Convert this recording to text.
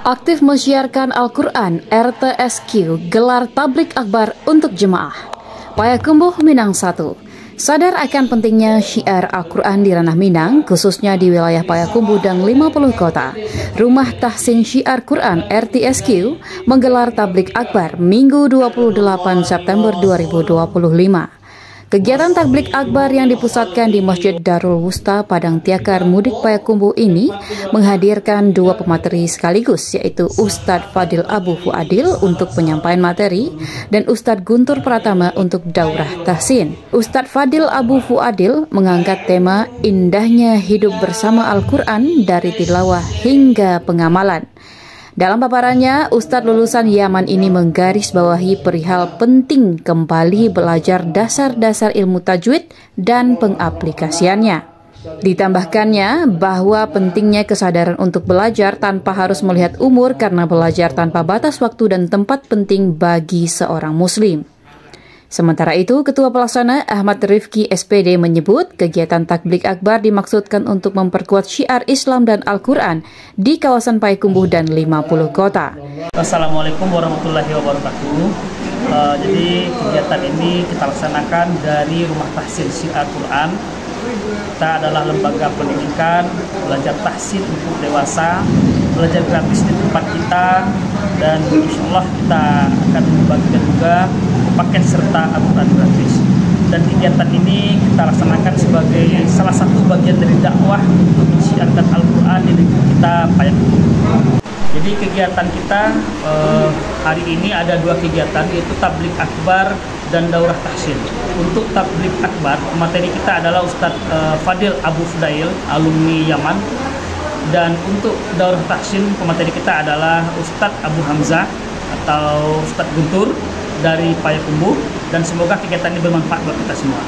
Aktif menyiarkan Al-Quran, RTSQ gelar tablik akbar untuk jemaah. Payakumbuh Minang 1. Sadar akan pentingnya syiar Al-Quran di ranah Minang, khususnya di wilayah Payakumbuh dan 50 kota. Rumah Tahsin Syiar Quran RTSQ menggelar tablik akbar Minggu 28 September 2025. Kegiatan tablik akbar yang dipusatkan di Masjid Darul Wusta Padang Tiakar Mudik Payakumbuh ini menghadirkan dua pemateri sekaligus, yaitu Ustadz Fadil Abu Fuadil untuk penyampaian materi dan Ustadz Guntur Pratama untuk daurah tahsin. Ustadz Fadil Abu Fuadil mengangkat tema indahnya hidup bersama Al-Quran dari tilawah hingga pengamalan. Dalam paparannya, Ustadz lulusan Yaman ini menggarisbawahi perihal penting kembali belajar dasar-dasar ilmu tajwid dan pengaplikasiannya. Ditambahkannya bahwa pentingnya kesadaran untuk belajar tanpa harus melihat umur karena belajar tanpa batas waktu dan tempat penting bagi seorang muslim. Sementara itu, Ketua Pelaksana Ahmad Rifki SPD menyebut kegiatan tablik akbar dimaksudkan untuk memperkuat syiar Islam dan Al-Quran di kawasan Payakumbuh dan 50 kota. Assalamualaikum warahmatullahi wabarakatuh. Jadi kegiatan ini kita laksanakan dari Rumah Tahsin Syiar Quran. Kita adalah lembaga pendidikan, belajar tahsin untuk dewasa, belajar gratis di tempat kita, dan insya Allah kita akan membagikan juga paket serta Al-Quran gratis. Dan kegiatan ini kita laksanakan sebagai salah satu bagian dari dakwah untuk mensiarkan Al-Quran di negeri kita Payakumbuh. Jadi kegiatan kita hari ini ada dua kegiatan, yaitu tablik akbar dan daurah tahsin. Untuk tablik akbar, materi kita adalah Ustadz Fadil Abu Fuadil, alumni Yaman. Dan untuk daurah tahsin, pemateri kita adalah Ustadz Abu Hamzah atau Ustadz Guntur dari Payakumbuh. Dan semoga kegiatan ini bermanfaat buat kita semua.